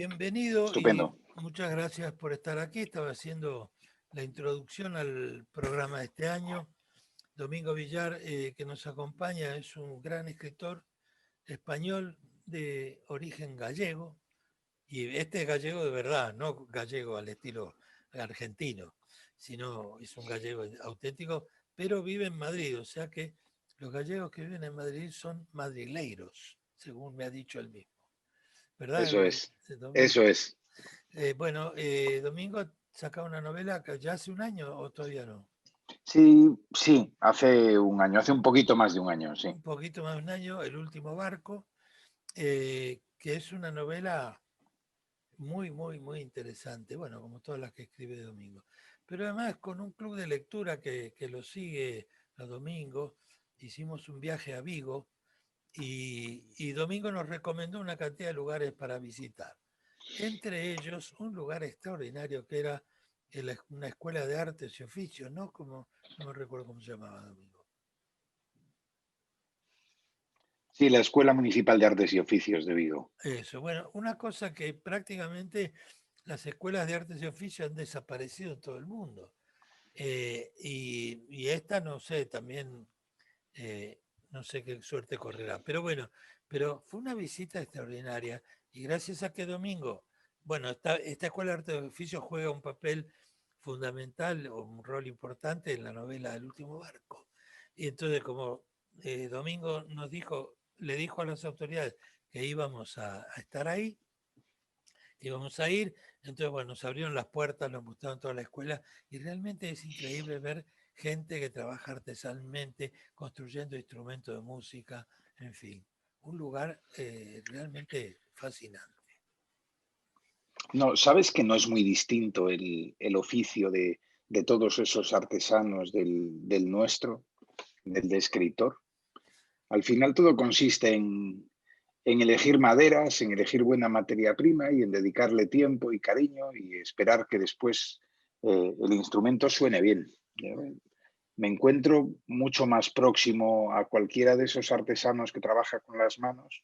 Bienvenido y Estupendo. muchas gracias por estar aquí. Estaba haciendo la introducción al programa de este año. Domingo Villar, que nos acompaña, es un gran escritor español de origen gallego, y este es gallego de verdad, no gallego al estilo argentino, sino es un gallego auténtico, pero vive en Madrid, o sea que los gallegos que viven en Madrid son madrileiros, según me ha dicho él mismo. ¿Verdad, Eso es. Domingo? Eso es. Domingo saca una novela que ya hace un año o todavía no. Sí, sí, hace un año, hace un poquito más de un año, sí. Un poquito más de un año, El último barco, que es una novela muy, muy, muy interesante. Bueno, como todas las que escribe Domingo. Pero además con un club de lectura que lo sigue los domingos, hicimos un viaje a Vigo y Domingo nos recomendó una cantidad de lugares para visitar. Entre ellos, un lugar extraordinario que era una escuela de artes y oficios, ¿no? Como, no me recuerdo cómo se llamaba, Domingo. Sí, la Escuela Municipal de Artes y Oficios de Vigo. Eso, bueno, una cosa que prácticamente las escuelas de artes y oficios han desaparecido en todo el mundo. Y esta, no sé, también, no sé qué suerte correrá. Pero bueno, pero fue una visita extraordinaria y gracias a que Domingo, bueno, esta escuela de arte de oficio juega un papel fundamental o un rol importante en la novela El último barco. Y entonces como Domingo le dijo a las autoridades que íbamos a estar ahí, íbamos a ir, entonces bueno, nos abrieron las puertas, nos mostraron toda la escuela y realmente es increíble ver gente que trabaja artesanalmente, construyendo instrumentos de música, en fin, un lugar realmente fascinante. No, sabes que no es muy distinto el oficio de todos esos artesanos del nuestro, del de escritor. Al final todo consiste en elegir maderas, en elegir buena materia prima y en dedicarle tiempo y cariño y esperar que después el instrumento suene bien. Me encuentro mucho más próximo a cualquiera de esos artesanos que trabaja con las manos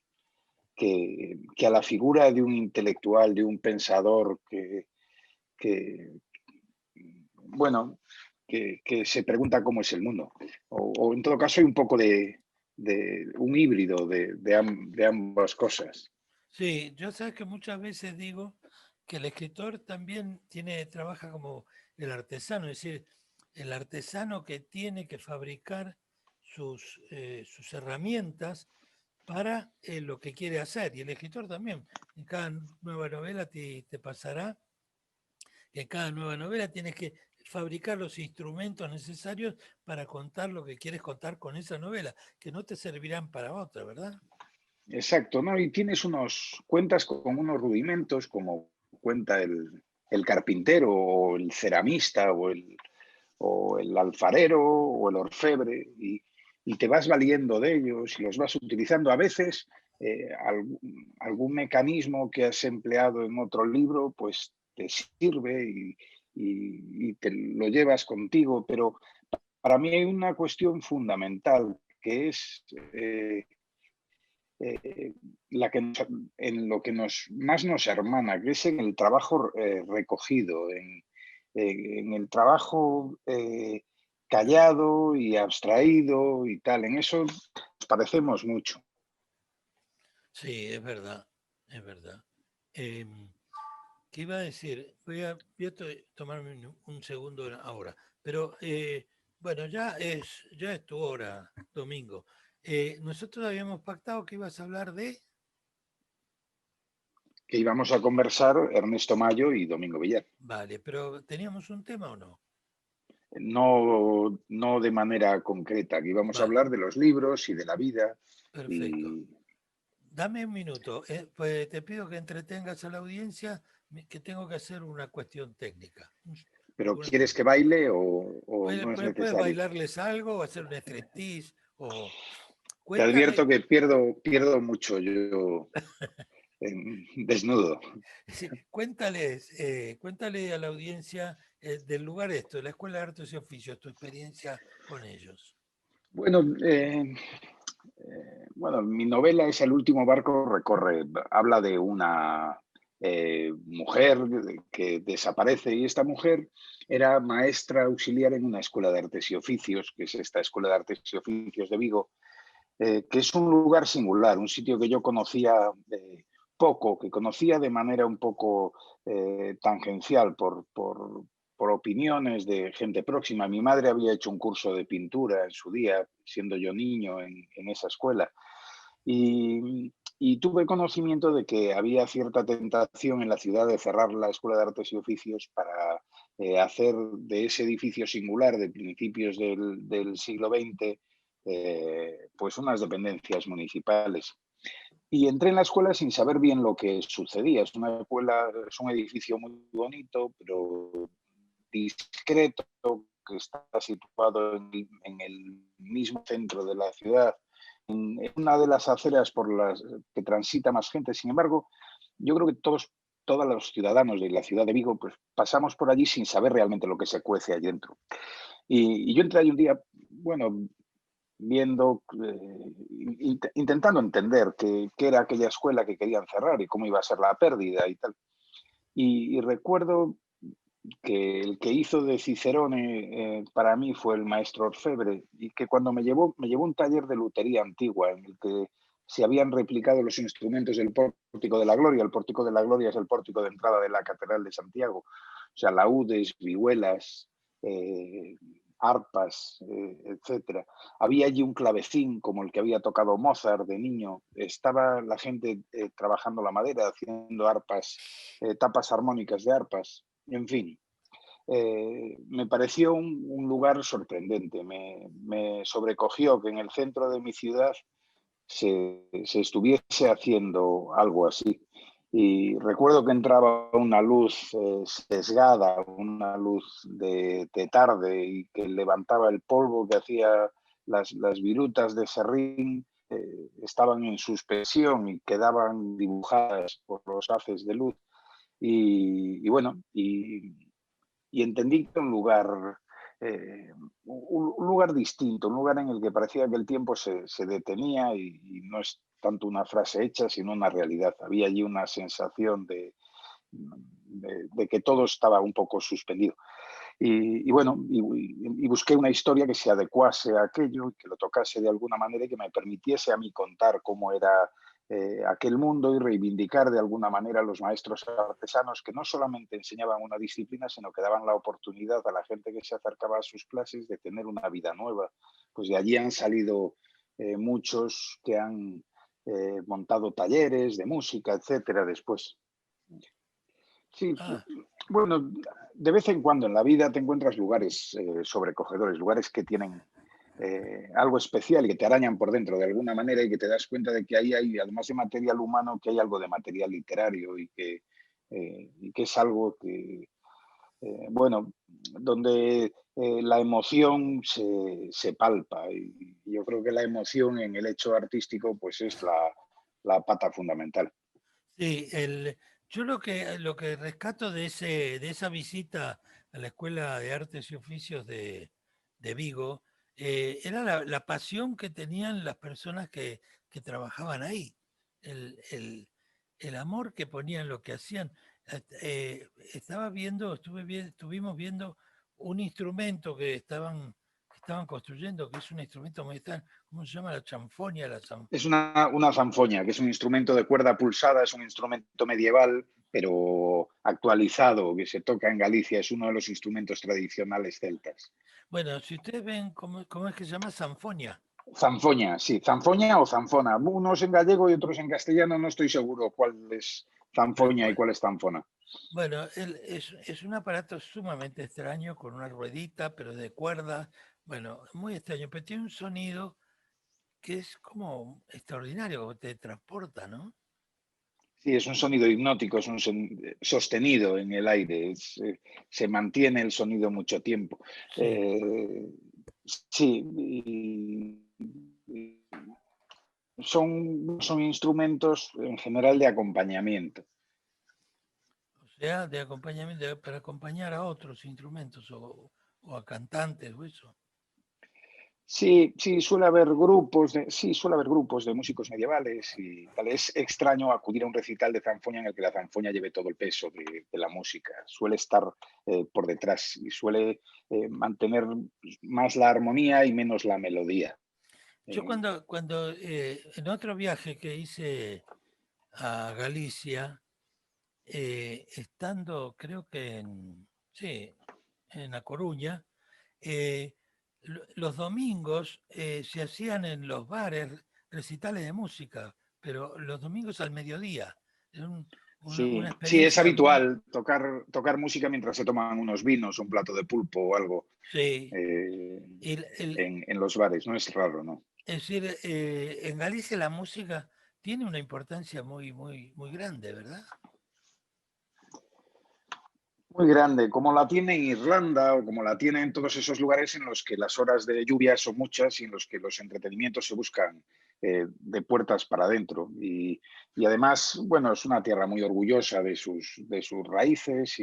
que a la figura de un intelectual, de un pensador que, bueno, que se pregunta cómo es el mundo. O en todo caso hay un poco de un híbrido de ambas cosas. Sí, yo sabes que muchas veces digo que el escritor también trabaja como el artesano, es decir, el artesano que tiene que fabricar sus herramientas para lo que quiere hacer. Y el escritor también. En cada nueva novela te pasará que en cada nueva novela tienes que fabricar los instrumentos necesarios para contar lo que quieres contar con esa novela, que no te servirán para otra, ¿verdad? Exacto, ¿no? Y cuentas con unos rudimentos como cuenta el carpintero o el ceramista o el alfarero o el orfebre y te vas valiendo de ellos y los vas utilizando. A veces algún mecanismo que has empleado en otro libro pues te sirve y te lo llevas contigo, pero para mí hay una cuestión fundamental que es eh, en lo que más nos hermana, que es en el trabajo recogido, en el trabajo callado y abstraído y tal. En eso nos parecemos mucho. Sí, es verdad, es verdad. Em, ¿Qué iba a decir? Tomarme un segundo ahora, pero bueno, ya es tu hora, Domingo. Nosotros habíamos pactado que ibas a hablar de... Que íbamos a conversar Ernesto Mayo y Domingo Villar. Vale, pero ¿teníamos un tema o no? No, no de manera concreta, que íbamos a Vale, hablar de los libros y de la vida. perfecto. Y, Dame un minuto, pues te pido que entretengas a la audiencia, que tengo que hacer una cuestión técnica. pero Un ¿quieres que segundo. baile o no es Puedes necesario? bailarles algo o hacer un striptease o Te advierto cuéntale, que pierdo mucho yo desnudo. sí, cuéntale a la audiencia del lugar esto, de la Escuela de Artes y Oficios, tu experiencia con ellos. Bueno, mi novela es El último barco recorre, habla de mujer que desaparece, y esta mujer era maestra auxiliar en una escuela de artes y oficios, que es esta Escuela de Artes y Oficios de Vigo, que es un lugar singular, un sitio que yo conocía poco, que conocía de manera un poco tangencial por opiniones de gente próxima. Mi madre había hecho un curso de pintura en su día, siendo yo niño en esa escuela. Y tuve conocimiento de que había cierta tentación en la ciudad de cerrar la Escuela de Artes y Oficios para hacer de ese edificio singular de principios del siglo XX pues unas dependencias municipales. Y entré en la escuela sin saber bien lo que sucedía. Es una escuela, es un edificio muy bonito, pero discreto, que está situado en el mismo centro de la ciudad, en una de las aceras por las que transita más gente. Sin embargo, yo creo que todos los ciudadanos de la ciudad de Vigo pues, pasamos por allí sin saber realmente lo que se cuece allí dentro. Y yo entré ahí un día, bueno, viendo, intentando entender qué era aquella escuela que querían cerrar y cómo iba a ser la pérdida y tal. Y recuerdo que el que hizo de Cicerone para mí fue el maestro Orfebre, y que cuando me llevó un taller de lutería antigua en el que se habían replicado los instrumentos del Pórtico de la Gloria. El Pórtico de la Gloria es el pórtico de entrada de la Catedral de Santiago. O sea, laúdes, vihuelas, arpas, etcétera. Había allí un clavecín como el que había tocado Mozart de niño. Estaba la gente trabajando la madera, haciendo arpas, tapas armónicas de arpas. En fin, me pareció un lugar sorprendente. Me sobrecogió que en el centro de mi ciudad se estuviese haciendo algo así. Y recuerdo que entraba una luz sesgada, una luz de tarde, y que levantaba el polvo que hacía las virutas de serrín, estaban en suspensión y quedaban dibujadas por los haces de luz. Bueno, y entendí que un lugar distinto, un lugar en el que parecía que el tiempo se detenía, y no es tanto una frase hecha, sino una realidad. Había allí una sensación de que todo estaba un poco suspendido. Bueno, busqué una historia que se adecuase a aquello, que lo tocase de alguna manera y que me permitiese a mí contar cómo era aquel mundo, y reivindicar de alguna manera a los maestros artesanos que no solamente enseñaban una disciplina, sino que daban la oportunidad a la gente que se acercaba a sus clases de tener una vida nueva. Pues de allí han salido muchos que han montado talleres de música, etcétera, después. Sí, Ah, bueno, de vez en cuando en la vida te encuentras lugares sobrecogedores, lugares que tienen algo especial y que te arañan por dentro de alguna manera, y que te das cuenta de que ahí hay, además de material humano, que hay algo de material literario, y que es algo que, bueno, donde la emoción se palpa. Y yo creo que la emoción en el hecho artístico pues es la pata fundamental. sí, yo lo que rescato de esa visita a la Escuela de Artes y Oficios de Vigo, era la pasión que tenían las personas que trabajaban ahí, el, el amor que ponían en lo que hacían. Estuvimos viendo un instrumento que estaban construyendo, que es un instrumento musical, ¿cómo se llama? La chanfonia, Es una zanfoña, que es un instrumento de cuerda pulsada, es un instrumento medieval, pero actualizado, que se toca en Galicia, es uno de los instrumentos tradicionales celtas. Bueno, si ustedes ven cómo es que se llama sanfonia. Zanfoña, sí, zanfoña o zanfona. Unos en gallego y otros en castellano, no estoy seguro cuál es Tal zanfoña y cual. cuál es zanfona. Bueno, es un aparato sumamente extraño con una ruedita, pero de cuerda. Bueno, muy extraño, pero tiene un sonido que es como extraordinario, como te transporta, ¿no? Sí, es un sonido hipnótico, es un sostenido en el aire, se mantiene el sonido mucho tiempo. Sí. Eh, sí, y son instrumentos en general de acompañamiento. O sea, de acompañamiento, para acompañar a otros instrumentos o a cantantes o eso. Sí, sí, suele haber grupos de músicos medievales y tal. Es extraño acudir a un recital de zanfoña en el que la zanfoña lleve todo el peso de la música. Suele estar por detrás y suele mantener más la armonía y menos la melodía. Yo Eh, en otro viaje que hice a Galicia, estando creo que sí, en La Coruña, eh, los domingos se hacían en los bares recitales de música, pero los domingos al mediodía. Era una sí, sí, es experiencia muy... habitual tocar música mientras se toman unos vinos, un plato de pulpo o algo Sí. eh, El, en los bares. No es raro, ¿no? es decir, en Galicia la música tiene una importancia muy, muy, muy grande, ¿verdad? Muy grande, como la tiene en Irlanda o como la tiene en todos esos lugares en los que las horas de lluvia son muchas y en los que los entretenimientos se buscan de puertas para adentro. Y además, bueno, es una tierra muy orgullosa de sus raíces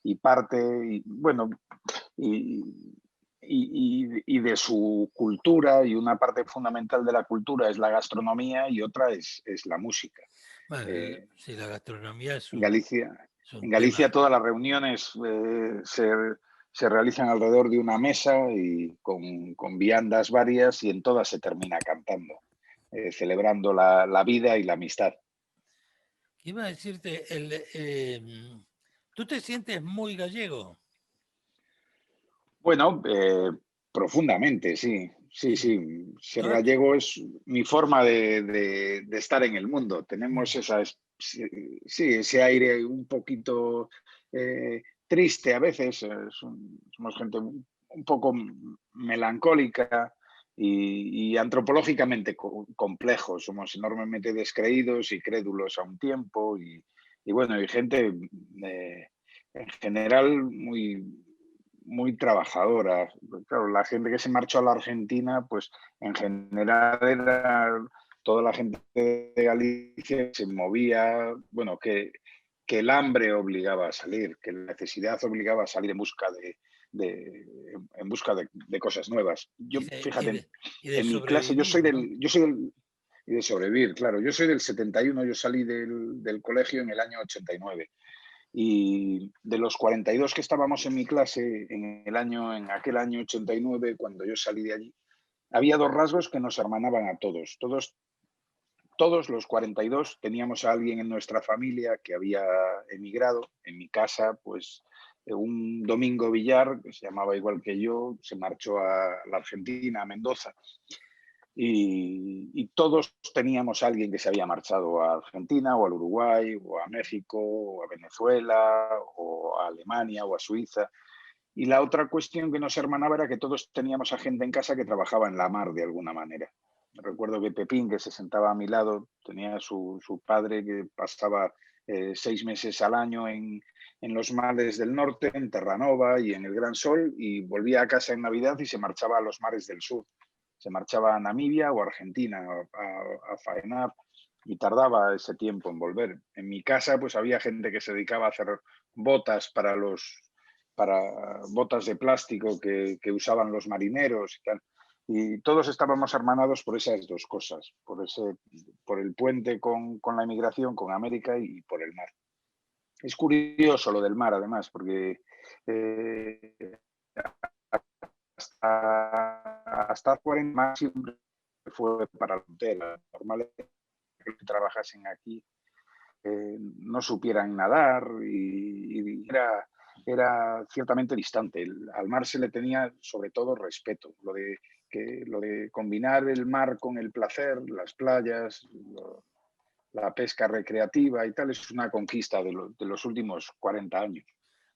y parte, y, bueno, y, y de su cultura, y una parte fundamental de la cultura es la gastronomía y otra es la música. Bueno, Eh, sí, la gastronomía en Galicia, es un en tema. Galicia todas las reuniones se realizan alrededor de una mesa y con viandas varias y en todas se termina cantando, celebrando la vida y la amistad. Iba a decirte, ¿tú te sientes muy gallego? Bueno, profundamente, sí. Sí, Sí. sí. Ser Ahora, gallego es mi forma de estar en el mundo. Tenemos mm, sí, sí, ese aire un poquito triste a veces. Somos gente un poco melancólica y antropológicamente complejos. Somos enormemente descreídos y crédulos a un tiempo. Y bueno, y gente en general muy trabajadora. Claro, la gente que se marchó a la Argentina, pues en general era toda la gente de Galicia que se movía, bueno, que el hambre obligaba a salir, que la necesidad obligaba a salir de en busca de cosas nuevas. Yo, y de, y fíjate, de, y de en mi clase, sobrevivir, ¿no? y de sobrevivir, claro, yo soy del 71, yo salí del colegio en el año 89. Y de los 42 que estábamos en mi clase en aquel año 89, cuando yo salí de allí, había dos rasgos que nos hermanaban a todos. Todos los 42 teníamos a alguien en nuestra familia que había emigrado. En mi casa, pues un Domingo Villar, que se llamaba igual que yo, se marchó a la Argentina, a Mendoza, y todos teníamos a alguien que se había marchado a Argentina o al Uruguay o a México o a Venezuela o a Alemania o a Suiza. Y la otra cuestión que nos hermanaba era que todos teníamos a gente en casa que trabajaba en la mar de alguna manera. Recuerdo que Pepín, que se sentaba a mi lado, tenía su padre que pasaba 6 meses al año en los mares del norte, en Terranova y en el Gran Sol, y volvía a casa en Navidad y se marchaba a los mares del sur. Se marchaba a Namibia o Argentina a faenar y tardaba ese tiempo en volver. En mi casa pues había gente que se dedicaba a hacer botas para botas de plástico que usaban los marineros y tal. Y todos estábamos hermanados por esas dos cosas, por el puente con la emigración, con América y por el mar. Es curioso lo del mar, además, porque eh, hasta 40 más siempre fue para la frontera. Normal que trabajasen aquí no supieran nadar y era ciertamente distante. Al mar se le tenía sobre todo respeto. Lo de combinar el mar con el placer, las playas, la pesca recreativa y tal, es una conquista de los últimos 40 años.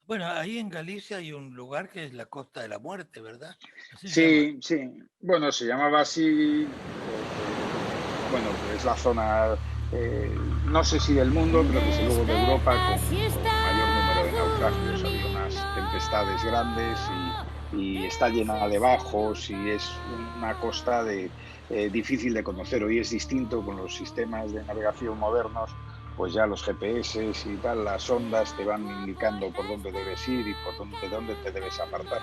Bueno, ahí en Galicia hay un lugar que es la Costa de la Muerte, ¿verdad? Así se llama. Sí, sí. Bueno, se llamaba así porque, bueno, es la zona, no sé si del mundo, pero desde luego de Europa con mayor número de naufragios. Había unas tempestades grandes y está llena de bajos y es una costa difícil de conocer. Hoy es distinto con los sistemas de navegación modernos, pues ya los GPS y tal, las ondas te van indicando por dónde debes ir y por dónde te debes apartar.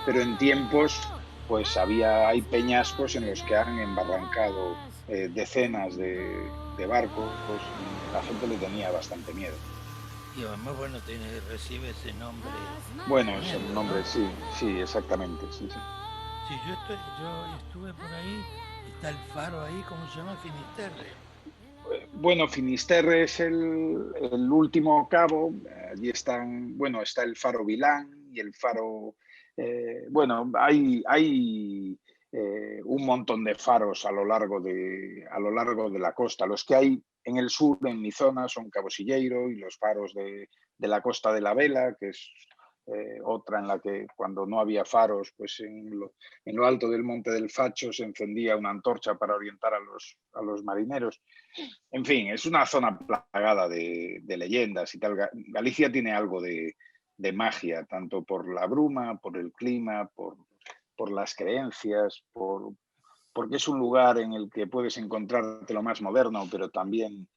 Pero en tiempos pues hay peñascos en los que han embarrancado decenas de barcos y la gente le tenía bastante miedo. Y además, bueno, recibe ese nombre Bueno, es el tremendo, nombre, ¿no? sí, sí, exactamente, sí, sí. Sí, yo estuve por ahí, está el faro ahí, ¿cómo se llama? Finisterre. Bueno, Finisterre es el último cabo. Allí están, bueno, está el faro Vilán y el faro. Bueno, hay un montón de faros a lo largo de la costa. Los que hay en el sur, en mi zona, son Cabo Silleiro y los faros de la Costa de la Vela, que es otra en la que cuando no había faros, pues en lo alto del Monte del Facho se encendía una antorcha para orientar a los marineros. En fin, es una zona plagada de leyendas y tal. Galicia tiene algo de magia, tanto por la bruma, por el clima, por las creencias, porque es un lugar en el que puedes encontrarte lo más moderno, pero también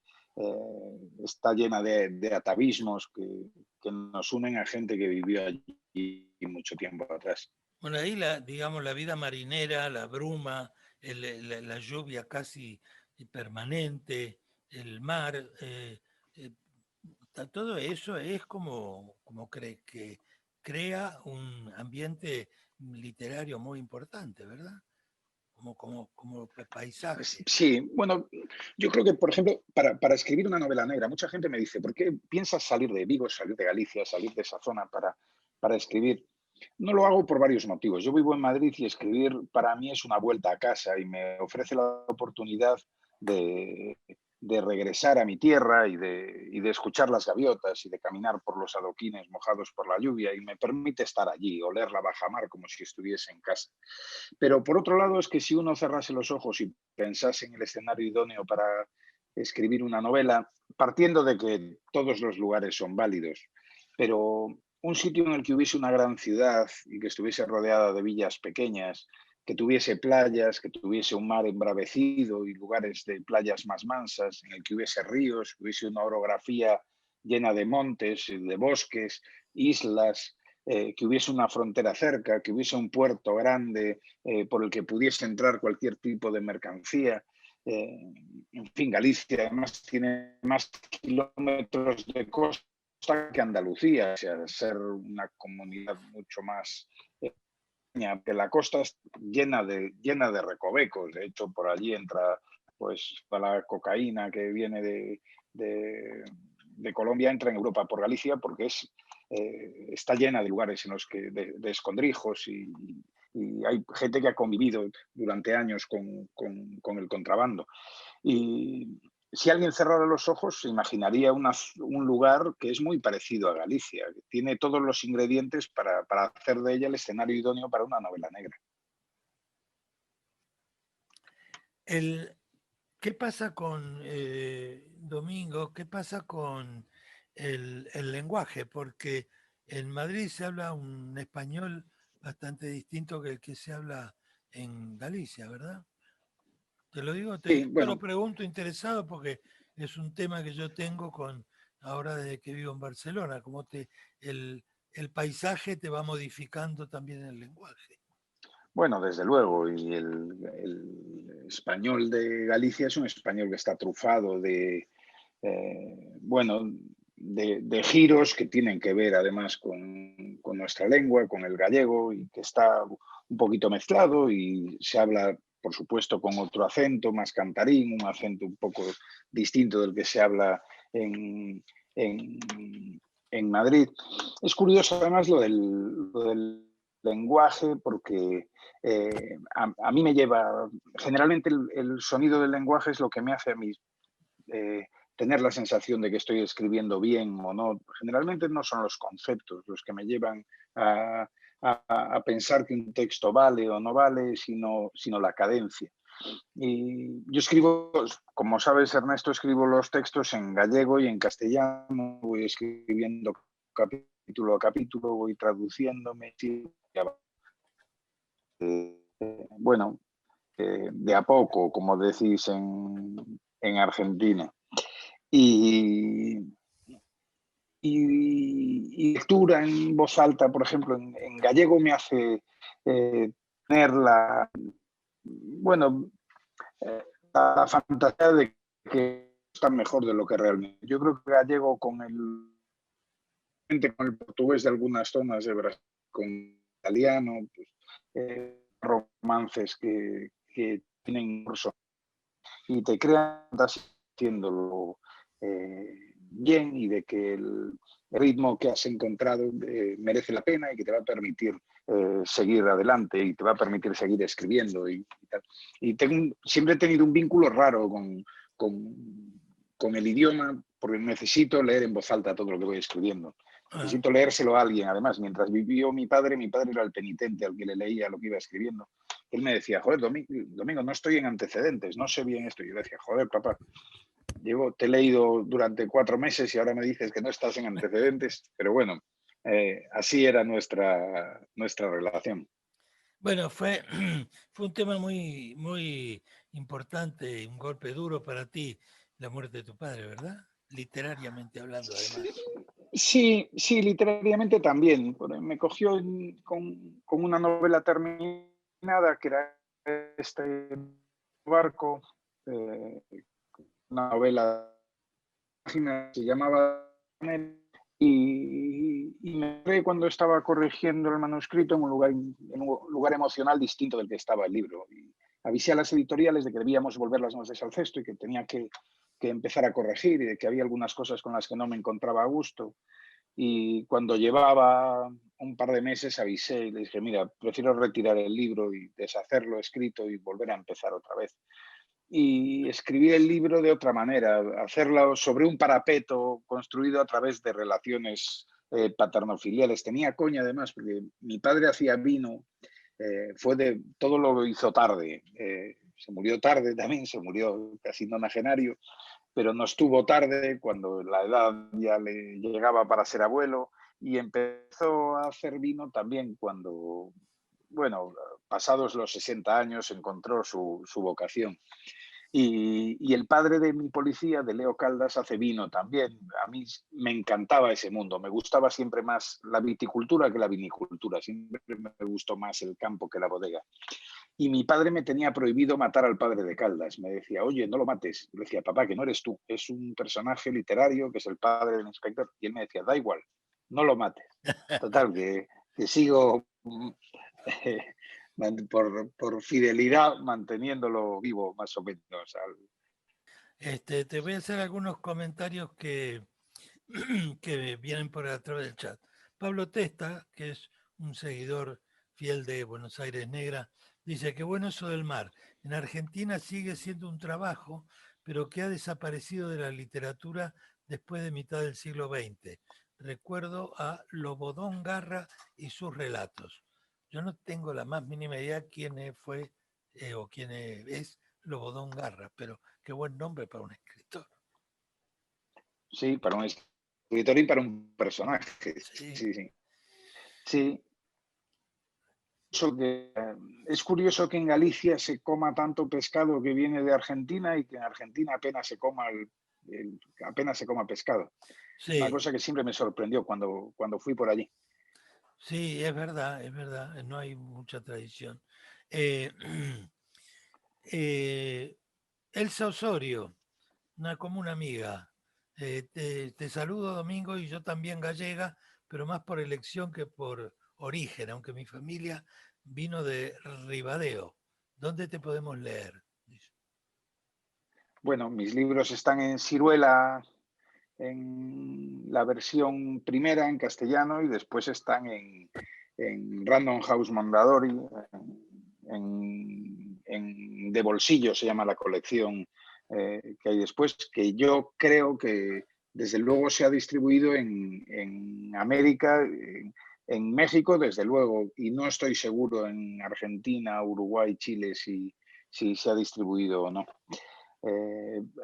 está llena de atavismos que nos unen a gente que vivió allí mucho tiempo atrás. Bueno, ahí digamos, la vida marinera, la bruma, la lluvia casi permanente, el mar, eh, todo eso es como que crea un ambiente literario muy importante, ¿verdad? Como paisaje. Sí, bueno, yo creo que, por ejemplo, para escribir una novela negra, mucha gente me dice, ¿por qué piensas salir de Vigo, salir de Galicia, salir de esa zona para escribir? No lo hago por varios motivos. Yo vivo en Madrid y escribir para mí es una vuelta a casa y me ofrece la oportunidad de, de regresar a mi tierra y de escuchar las gaviotas y de caminar por los adoquines mojados por la lluvia y me permite estar allí, oler la bajamar como si estuviese en casa. Pero por otro lado es que si uno cerrase los ojos y pensase en el escenario idóneo para escribir una novela, partiendo de que todos los lugares son válidos, pero un sitio en el que hubiese una gran ciudad y que estuviese rodeada de villas pequeñas, que tuviese playas, que tuviese un mar embravecido y lugares de playas más mansas, en el que hubiese ríos, que hubiese una orografía llena de montes, de bosques, islas, que hubiese una frontera cerca, que hubiese un puerto grande por el que pudiese entrar cualquier tipo de mercancía. Eh, en fin, Galicia además tiene más kilómetros de costa que Andalucía, o sea, ser una comunidad mucho más pequeña, que la costa es llena de recovecos. De hecho, por allí entra pues toda la cocaína que viene de Colombia, entra en Europa por Galicia porque está llena de lugares en los que de escondrijos y hay gente que ha convivido durante años con el contrabando. Y si alguien cerrara los ojos, se imaginaría un lugar que es muy parecido a Galicia, que tiene todos los ingredientes para hacer de ella el escenario idóneo para una novela negra. El, ¿Qué pasa con Domingo? ¿Qué pasa con el lenguaje? Porque en Madrid se habla un español bastante distinto que el que se habla en Galicia, ¿verdad? Te lo digo, Sí, te lo bueno, pregunto interesado porque es un tema que yo tengo con ahora desde que vivo en Barcelona, como el paisaje te va modificando también el lenguaje. bueno, desde luego, y el español de Galicia es un español que está trufado bueno, de giros que tienen que ver además con nuestra lengua, con el gallego, y que está un poquito mezclado y se habla, por supuesto, con otro acento, más cantarín, un acento un poco distinto del que se habla en, en Madrid. Es curioso además lo del lenguaje porque a mí me lleva, generalmente el sonido del lenguaje es lo que me hace a mí eh, tener la sensación de que estoy escribiendo bien o no. Generalmente no son los conceptos los que me llevan a pensar que un texto vale o no vale, sino la cadencia. Y yo escribo, como sabes, Ernesto, escribo los textos en gallego y en castellano, voy escribiendo capítulo a capítulo, voy traduciéndome. Bueno, de a poco, como decís en Argentina. Y, y lectura en voz alta, por ejemplo, en gallego me hace tener bueno, la fantasía de que está mejor de lo que realmente. Yo creo que gallego con el portugués de algunas zonas de Brasil, con italiano, pues, romances que tienen curso y te crean haciéndolo bien, y de que el ritmo que has encontrado merece la pena y que te va a permitir seguir adelante y te va a permitir seguir escribiendo y tal. Y siempre he tenido un vínculo raro con el idioma, porque necesito leer en voz alta todo lo que voy escribiendo. Necesito leérselo a alguien. Además, mientras vivió mi padre era el penitente al que le leía lo que iba escribiendo. Él me decía, joder, Domingo, no estoy en antecedentes, no sé bien esto. Y yo le decía, joder, papá, te he leído durante 4 meses y ahora me dices que no estás en antecedentes. Pero bueno, así era nuestra relación. Bueno, fue, fue un tema muy, muy importante, un golpe duro para ti, la muerte de tu padre, ¿verdad? Literariamente hablando, además. Sí, sí, literariamente también. Me cogió con una novela terminada, que era este barco, una novela que se llamaba y me encontré cuando estaba corrigiendo el manuscrito en un lugar emocional distinto del que estaba el libro. Y avisé a las editoriales de que debíamos volver las nueces al cesto y que tenía que empezar a corregir, y de que había algunas cosas con las que no me encontraba a gusto. Y cuando llevaba un par de meses avisé y le dije, mira, prefiero retirar el libro y deshacerlo escrito y volver a empezar otra vez. Y escribir el libro de otra manera, hacerlo sobre un parapeto construido a través de relaciones paternofiliales. Tenía coña además, porque mi padre hacía vino, todo lo hizo tarde. Se murió tarde también, se murió casi nonagenario, pero nos tuvo tarde, cuando la edad ya le llegaba para ser abuelo, y empezó a hacer vino también cuando, bueno, pasados los 60 años, encontró su vocación. Y el padre de mi policía, de Leo Caldas, hace vino también. A mí me encantaba ese mundo. Me gustaba siempre más la viticultura que la vinicultura. Siempre me gustó más el campo que la bodega. Y mi padre me tenía prohibido matar al padre de Caldas. Me decía, oye, no lo mates. Yo le decía, papá, que no eres tú. Es un personaje literario que es el padre del inspector. Y él me decía, da igual, no lo mates. Total, que sigo por fidelidad manteniéndolo vivo, más o menos. Te voy a hacer algunos comentarios que vienen por a través del chat. Pablo Testa, que es un seguidor fiel de Buenos Aires Negra, dice que bueno eso del mar. En Argentina sigue siendo un trabajo, pero que ha desaparecido de la literatura después de mitad del siglo XX. Recuerdo a Lobodón Garra y sus relatos. Yo no tengo la más mínima idea quién fue o quién es Lobodón Garra, pero qué buen nombre para un escritor. Sí, para un escritor y para un personaje. Sí. Sí, sí. Sí. Es curioso que en Galicia se coma tanto pescado que viene de Argentina y que en Argentina apenas se coma pescado. Una Sí, cosa que siempre me sorprendió cuando fui por allí. sí, es verdad, no hay mucha tradición. Eh, Elsa Osorio, como una amiga. Te saludo, Domingo, y yo también gallega, pero más por elección que por origen, aunque mi familia vino de Ribadeo. ¿Dónde te podemos leer? Dice. Bueno, mis libros están en Siruela, en la versión primera en castellano, y después están en Random House Mondadori, en De Bolsillo se llama la colección que hay después, que yo creo que desde luego se ha distribuido en América, en México desde luego, y no estoy seguro en Argentina, Uruguay, Chile si se ha distribuido o no.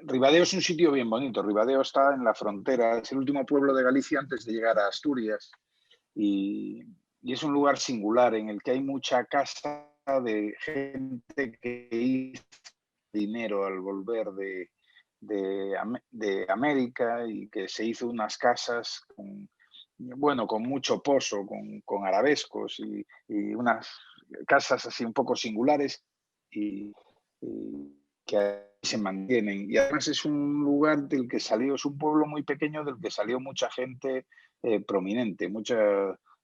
Ribadeo es un sitio bien bonito. Ribadeo está en la frontera, es el último pueblo de Galicia antes de llegar a Asturias, y es un lugar singular en el que hay mucha casa de gente que hizo dinero al volver de América, y que se hizo unas casas con mucho pozo, con arabescos y unas casas así un poco singulares y que ahí se mantienen. Y además es un lugar del que salió, es un pueblo muy pequeño del que salió mucha gente prominente, mucha,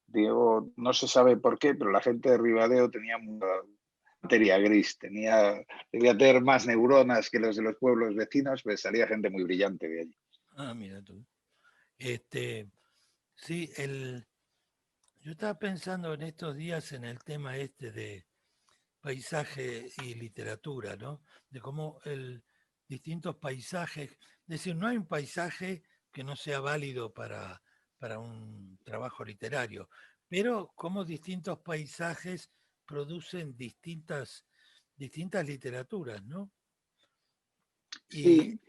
digo, no se sabe por qué, pero la gente de Ribadeo tenía mucha materia gris, debía tener más neuronas que los de los pueblos vecinos, pues salía gente muy brillante de allí. Ah, mira tú. Sí, yo estaba pensando en estos días en el tema este de paisaje y literatura, ¿no? De cómo distintos paisajes, es decir, no hay un paisaje que no sea válido para un trabajo literario, pero cómo distintos paisajes producen distintas literaturas, ¿no? Y, Sí,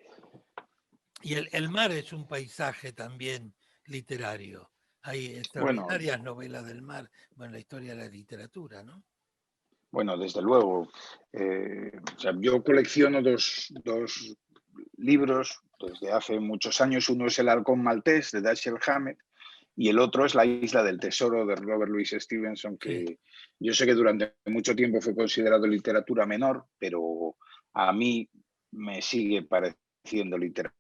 y el mar es un paisaje también literario. Hay bueno, extraordinarias novelas del mar, bueno, la historia de la literatura, ¿no? bueno, desde luego. O sea, yo colecciono dos libros desde hace muchos años. Uno es El Halcón Maltés de Dashiell Hammett y el otro es La Isla del Tesoro de Robert Louis Stevenson, Sí. que yo sé que durante mucho tiempo fue considerado literatura menor, pero a mí me sigue pareciendo literatura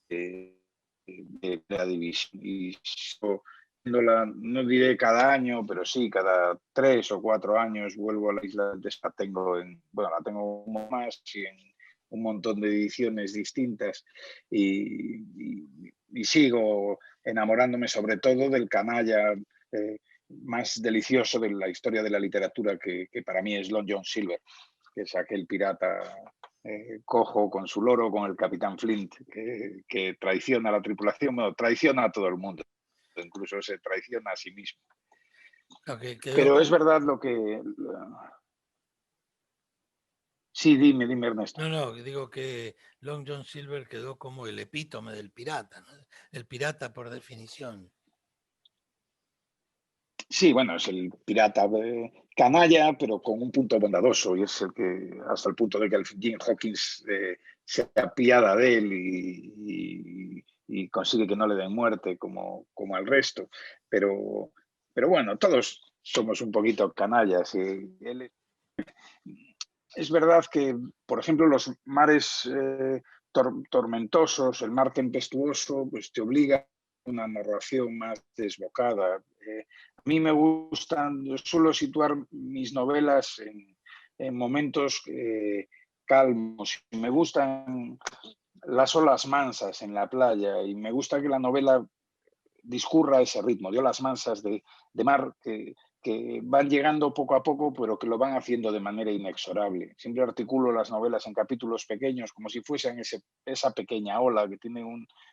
de la división. Y yo, no diré cada año, pero sí, cada 3 o 4 años vuelvo a la isla del Tesoro. Bueno, la tengo más y en un montón de ediciones distintas y sigo enamorándome sobre todo del canalla más delicioso de la historia de la literatura que para mí es Long John Silver, que es aquel pirata cojo con su loro, con el capitán Flint, que traiciona a la tripulación, bueno, traiciona a todo el mundo, incluso se traiciona a sí mismo. Okay, quedó Pero es como, verdad lo que... Sí, dime, Ernesto. no, digo que Long John Silver quedó como el epítome del pirata, ¿no? El pirata por definición. Sí, bueno, es el pirata canalla, pero con un punto bondadoso, y es el que, hasta el punto de que el Jim Hawkins se apiada de él y consigue que no le den muerte como al resto. Pero, pero bueno, todos somos un poquito canallas. Y es verdad que, por ejemplo, los mares tormentosos, el mar tempestuoso, pues te obliga a una narración más desbocada. A mí me gustan, yo suelo situar mis novelas en momentos calmos. Me gustan las olas mansas en la playa y me gusta que la novela discurra a ese ritmo, de olas mansas de mar que van llegando poco a poco, pero que lo van haciendo de manera inexorable. Siempre articulo las novelas en capítulos pequeños, como si fuesen esa pequeña ola que tiene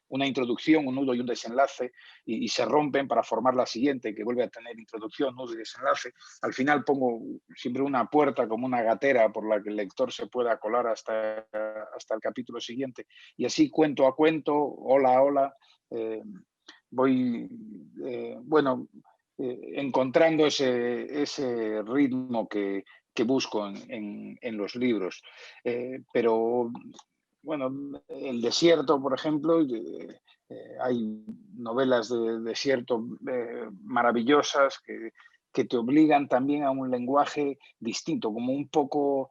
una introducción, un nudo y un desenlace, y se rompen para formar la siguiente, que vuelve a tener introducción, nudo y desenlace. Al final pongo siempre una puerta como una gatera por la que el lector se pueda colar hasta el capítulo siguiente. Y así cuento a cuento, ola a ola, voy, bueno, encontrando ese ritmo que busco en los libros. Pero, bueno, El desierto, por ejemplo, hay novelas de desierto maravillosas que te obligan también a un lenguaje distinto, como un poco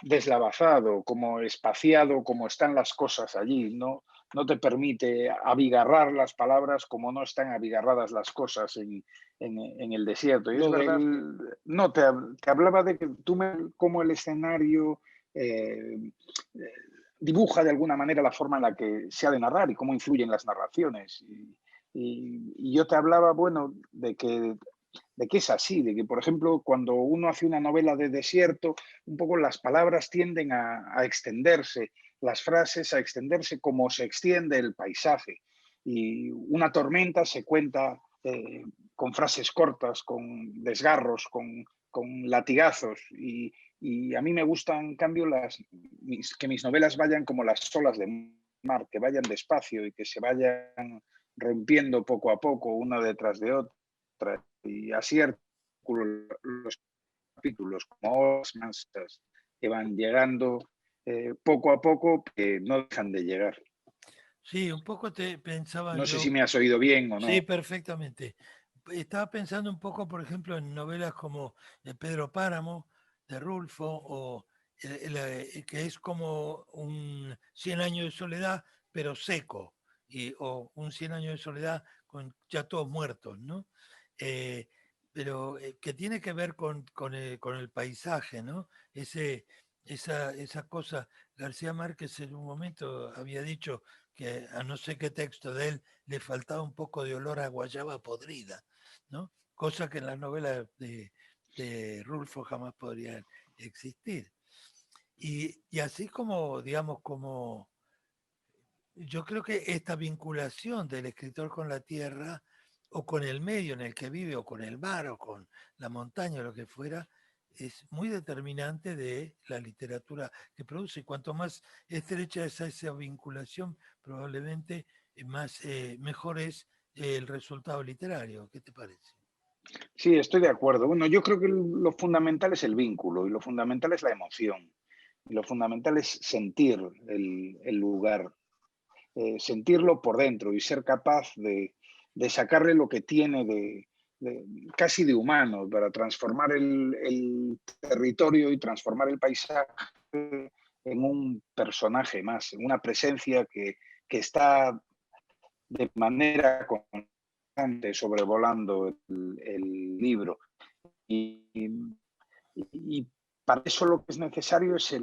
deslavazado, como espaciado, como están las cosas allí, no te permite abigarrar las palabras como no están abigarradas las cosas en el desierto. Y es verdad que no, te hablaba de que como el escenario dibuja de alguna manera la forma en la que se ha de narrar y cómo influyen las narraciones. Y yo te hablaba, bueno, de que es así, de que, por ejemplo, cuando uno hace una novela de desierto, un poco las palabras tienden a extenderse, las frases a extenderse como se extiende el paisaje. Y una tormenta se cuenta con frases cortas, con desgarros, con latigazos. Y a mí me gustan, en cambio, que mis novelas vayan como las olas de mar, que vayan despacio y que se vayan rompiendo poco a poco, una detrás de otra. Y así articulo los capítulos como olas mansas que van llegando poco a poco, que no dejan de llegar. Sí, un poco te pensaba No sé si yo, me has oído bien o no. sí, perfectamente. estaba pensando un poco, por ejemplo, en novelas como Pedro Páramo, de Rulfo, o que es como un 100 años de soledad, pero seco, o un 100 años de soledad con ya todos muertos, ¿no? Eh, pero que tiene que ver con el paisaje, ¿no? Esa cosa, García Márquez en un momento había dicho que a no sé qué texto de él le faltaba un poco de olor a guayaba podrida, ¿no? Cosa que en las novelas de Rulfo jamás podrían existir. Y así como, digamos, como yo creo que esta vinculación del escritor con la tierra o con el medio en el que vive o con el mar o con la montaña o lo que fuera, es muy determinante de la literatura que produce. Cuanto más estrecha es esa vinculación, probablemente mejor es el resultado literario. ¿Qué te parece? Sí, estoy de acuerdo. Bueno, yo creo que lo fundamental es el vínculo y lo fundamental es la emoción. Y lo fundamental es sentir el lugar, sentirlo por dentro y ser capaz de sacarle lo que tiene de casi de humano para transformar el territorio y transformar el paisaje en un personaje más, en una presencia que está de manera constante sobrevolando el libro. Y para eso lo que es necesario es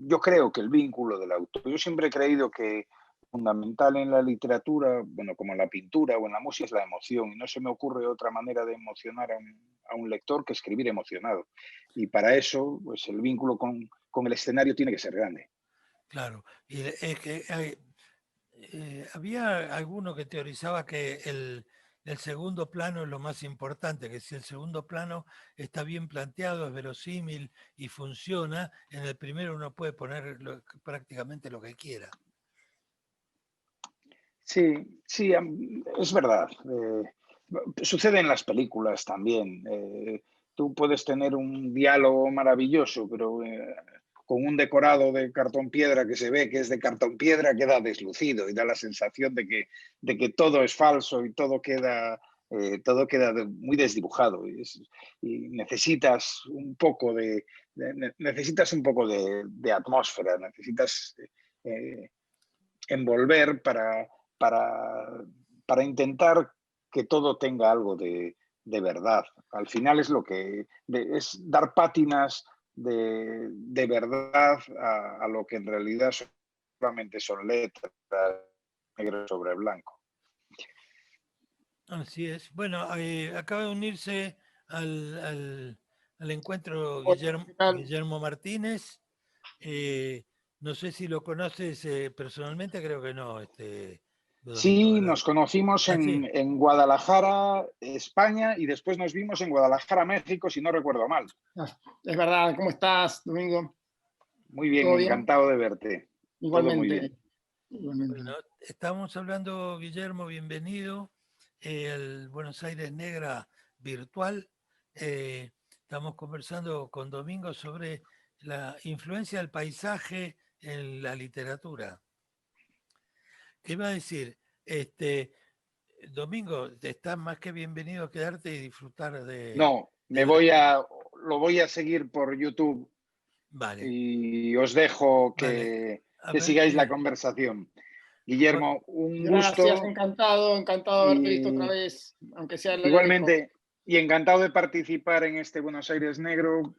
yo creo que el vínculo del autor. Yo siempre he creído que fundamental en la literatura, bueno, como en la pintura o en la música, es la emoción. Y no se me ocurre otra manera de emocionar a un lector que escribir emocionado. Y para eso, pues el vínculo con el escenario tiene que ser grande. Claro, y es que había alguno que teorizaba que el segundo plano es lo más importante, que si el segundo plano está bien planteado, es verosímil y funciona, en el primero uno puede poner prácticamente lo que quiera. Sí, sí, es verdad. Sucede en las películas también. Tú puedes tener un diálogo maravilloso, pero con un decorado de cartón piedra que se ve que es de cartón piedra, queda deslucido y da la sensación de que todo es falso y todo queda muy desdibujado. Y necesitas un poco de atmósfera, necesitas eh, envolver para, para intentar que todo tenga algo de verdad. Al final es lo que es dar pátinas de verdad a lo que en realidad solamente son letras negro sobre blanco. Así es. Bueno, acaba de unirse al encuentro Hola, ¿qué tal? Guillermo Martínez. Eh, no sé si lo conoces personalmente, creo que no, Domingo, Sí, ¿verdad? nos conocimos Ah, sí. en Guadalajara, España, y después nos vimos en Guadalajara, México, si no recuerdo mal. Ah, es verdad, ¿cómo estás, Domingo? Muy bien, ¿Todo bien? encantado de verte. Todo muy bien. Igualmente, igualmente. Bueno, estamos hablando, Guillermo, bienvenido al Buenos Aires Negra virtual. Estamos conversando con Domingo sobre la influencia del paisaje en la literatura. ¿Qué iba a decir? Domingo, estás más que bienvenido a quedarte y disfrutar No, de la charla. lo voy a seguir por YouTube Vale, y os dejo vale. A que ver, sigáis la conversación. bueno, Guillermo, un Gracias, gusto encantado, encantado de haberte visto otra y vez, aunque sea a lo lejos. igualmente y encantado de participar en este Buenos Aires Negro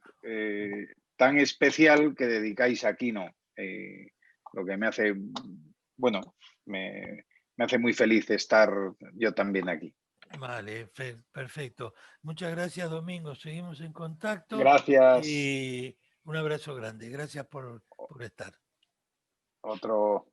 tan especial que dedicáis a Kino, lo que me hace, bueno, me hace muy feliz estar yo también aquí. vale, perfecto. Muchas gracias, Domingo. Seguimos en contacto Gracias. y un abrazo grande. Gracias por estar. Otro.